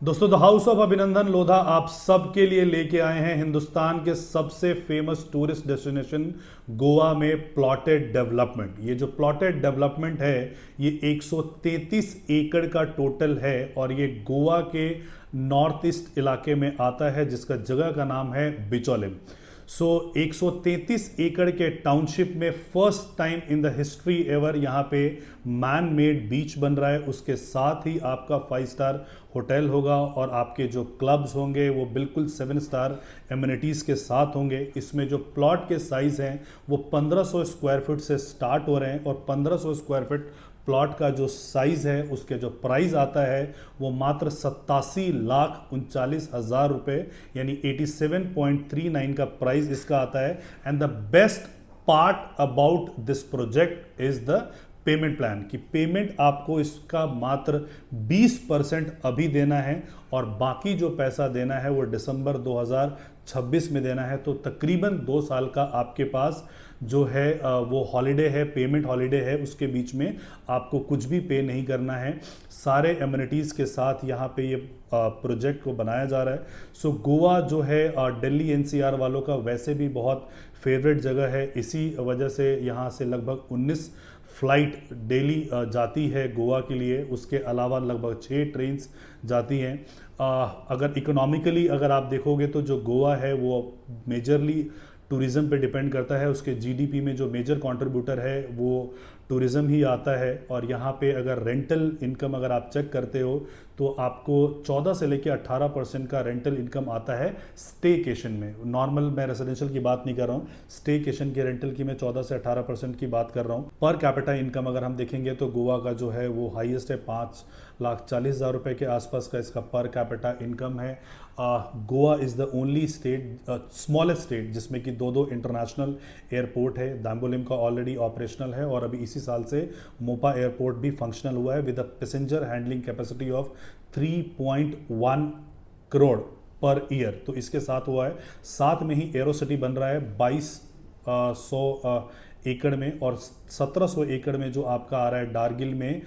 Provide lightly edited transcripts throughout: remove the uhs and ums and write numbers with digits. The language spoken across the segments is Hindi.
दोस्तों, द हाउस ऑफ अभिनंदन लोधा आप सबके लिए लेके आए हैं हिंदुस्तान के सबसे फेमस टूरिस्ट डेस्टिनेशन गोवा में प्लॉटेड डेवलपमेंट। ये जो प्लॉटेड डेवलपमेंट है ये 133 एकड़ का टोटल है और ये गोवा के नॉर्थ ईस्ट इलाके में आता है जिसका जगह का नाम है बिचोलिम। 133 एकड़ के टाउनशिप में first time in the history ever यहाँ पे मैन मेड बीच बन रहा है। उसके साथ ही आपका 5 स्टार होटल होगा और आपके जो क्लब्स होंगे वो बिल्कुल 7 स्टार एमिनिटीज़ के साथ होंगे। इसमें जो प्लॉट के साइज़ हैं वो 1500 स्क्वायर फुट से स्टार्ट हो रहे हैं और 1500 स्क्वायर फुट प्लॉट का जो साइज़ है उसके जो प्राइस आता है वो मात्र 87,39,000 रुपये यानी 87.39 का प्राइस इसका आता है। And the best part about this project is the payment plan कि पेमेंट आपको इसका मात्र 20% अभी देना है और बाकी जो पैसा देना है वो दिसंबर 2026 में देना है। तो तकरीबन 2 साल का आपके पास जो है वो हॉलिडे है, पेमेंट हॉलिडे है, उसके बीच में आपको कुछ भी पे नहीं करना है। सारे एमिनिटीज़ के साथ यहाँ पे ये प्रोजेक्ट को बनाया जा रहा है। सो गोवा जो है दिल्ली एनसीआर वालों का वैसे भी बहुत फेवरेट जगह है, इसी वजह से यहाँ से लगभग 19 फ्लाइट डेली जाती है गोवा के लिए। उसके अलावा लगभग 6 ट्रेन्स जाती हैं। अगर इकोनॉमिकली अगर आप देखोगे तो जो गोवा है वो मेजरली टूरिज़्म पे डिपेंड करता है। उसके जीडीपी में जो मेजर कंट्रीब्यूटर है वो टूरिज़्म ही आता है। और यहाँ पे अगर रेंटल इनकम अगर आप चेक करते हो तो आपको 14 से लेकर 18% का रेंटल इनकम आता है स्टेकेशन में। नॉर्मल मैं रेजिडेंशियल की बात नहीं कर रहा हूँ, स्टेकेशन के रेंटल की मैं 14 से 18% की बात कर रहा हूँ। पर कैपिटा इनकम अगर हम देखेंगे तो गोवा का जो है वो हाईएस्ट है, 5,40,000 रुपये के आसपास का इसका पर कैपिटा इनकम है। Goa is the only state, smallest state जिसमें कि 2 इंटरनेशनल एयरपोर्ट है। दाम्बोलिम का ऑलरेडी ऑपरेशनल है और अभी इसी साल से मोपा एयरपोर्ट भी फंक्शनल हुआ है with a passenger handling capacity of 3.1 crore per year. तो इसके साथ हुआ है। साथ में ही एरो सिटी बन रहा है 2200 एकड़ में और 1700 एकड़ में जो आपका आ रहा है डारगिल में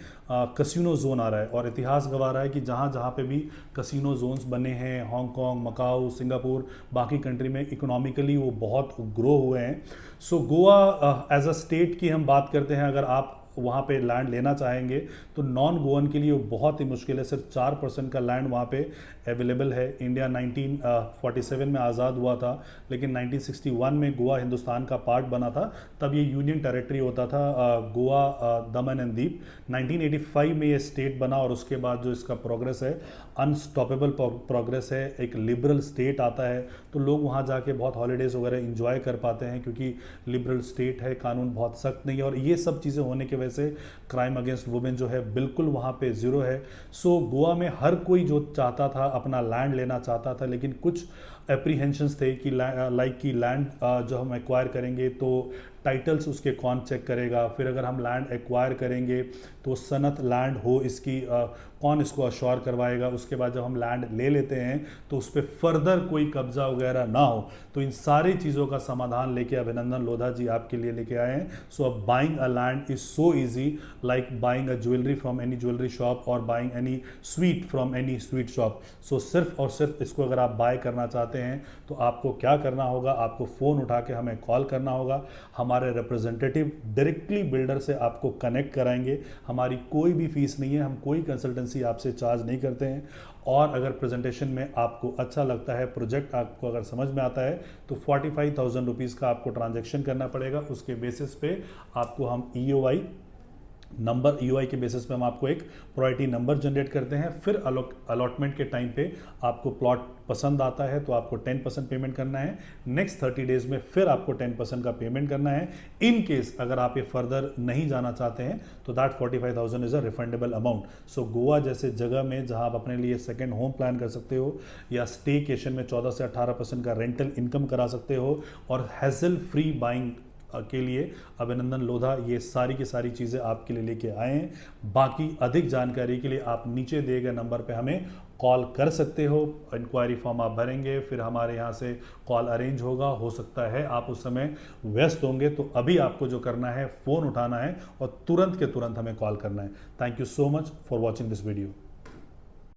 कसिनो जोन आ रहा है। और इतिहास गवाह रहा है कि जहाँ जहाँ पे भी कसिनो जोन्स बने हैं, हांगकांग, मकाऊ, सिंगापुर, बाकी कंट्री में इकोनॉमिकली वो बहुत ग्रो हुए हैं। सो गोवा एज अ स्टेट की हम बात करते हैं, अगर आप वहाँ पे लैंड लेना चाहेंगे तो नॉन गोवन के लिए वो बहुत ही मुश्किल है। सिर्फ 4% का लैंड वहाँ पे अवेलेबल है। इंडिया 1947 में आज़ाद हुआ था लेकिन 1961 में गोवा हिंदुस्तान का पार्ट बना था, तब ये यूनियन टेरिटरी होता था गोवा, दमन एंड दीप। 1985 में ये स्टेट बना और उसके बाद जो इसका प्रोग्रेस है अनस्टॉपेबल प्रोग्रेस है। एक लिबरल स्टेट आता है तो लोग वहाँ जाके बहुत हॉलीडेज़ वगैरह इंजॉय कर पाते हैं क्योंकि लिबरल स्टेट है, कानून बहुत सख्त नहीं है और ये सब चीज़ें होने की वजह से क्राइम अगेंस्ट वुमेन जो है बिल्कुल वहाँ पे ज़ीरो है। सो गोवा में हर कोई जो चाहता था अपना लैंड लेना चाहता था, लेकिन कुछ एप्रीहेंशंस थे कि लाइक कि लैंड जो हम एक्वायर करेंगे तो टाइटल्स उसके कौन चेक करेगा, फिर अगर हम लैंड एक्वायर करेंगे तो सनत लैंड हो इसकी कौन इसको अश्योर करवाएगा, उसके बाद जब हम लैंड ले लेते हैं तो उस पर फर्दर कोई कब्जा वगैरह ना हो। तो इन सारी चीज़ों का समाधान लेके अभिनंदन लोधा जी आपके लिए लेके आए हैं। सो अब buying a land is so easy like buying a jewellery from any jewellery shop और buying any sweet from any sweet shop. So सिर्फ और सिर्फ इसको अगर आप बाय करना चाहते हैं तो आपको क्या करना होगा, आपको फ़ोन उठा के हमें कॉल करना होगा। हमारे रिप्रेजेंटेटिव डायरेक्टली बिल्डर से आपको कनेक्ट कराएंगे। हमारी कोई भी फीस नहीं है, हम कोई कंसल्टेंसी आपसे चार्ज नहीं करते हैं। और अगर प्रेजेंटेशन में आपको अच्छा लगता है, प्रोजेक्ट आपको अगर समझ में आता है तो 45,000 रुपीज़ का आपको ट्रांजैक्शन करना पड़ेगा। उसके बेसिस पे आपको हम ईओआई नंबर, ईओआई के बेसिस पे हम आपको एक प्रायोरिटी नंबर जनरेट करते हैं। फिर अलॉटमेंट के टाइम पे आपको प्लॉट पसंद आता है तो आपको 10% पेमेंट करना है। नेक्स्ट 30 डेज में फिर आपको 10% का पेमेंट करना है। इन केस अगर आप ये फर्दर नहीं जाना चाहते हैं तो that 45,000 is a refundable amount. So Goa जैसे जगह में जहां आप अपने लिए सेकेंड होम प्लान कर सकते हो या स्टेकेशन में 14 से 18% का रेंटल इनकम करा सकते हो और हैसल फ्री बाइंग के लिए अभिनंदन लोधा ये सारी की सारी चीज़ें आपके लिए लेके आए हैं। बाकी अधिक जानकारी के लिए आप नीचे दिए गए नंबर पे हमें कॉल कर सकते हो। इंक्वायरी फॉर्म आप भरेंगे, फिर हमारे यहाँ से कॉल अरेंज होगा। हो सकता है आप उस समय व्यस्त होंगे, तो अभी आपको जो करना है फ़ोन उठाना है और तुरंत के तुरंत हमें कॉल करना है। Thank you so much for watching this video.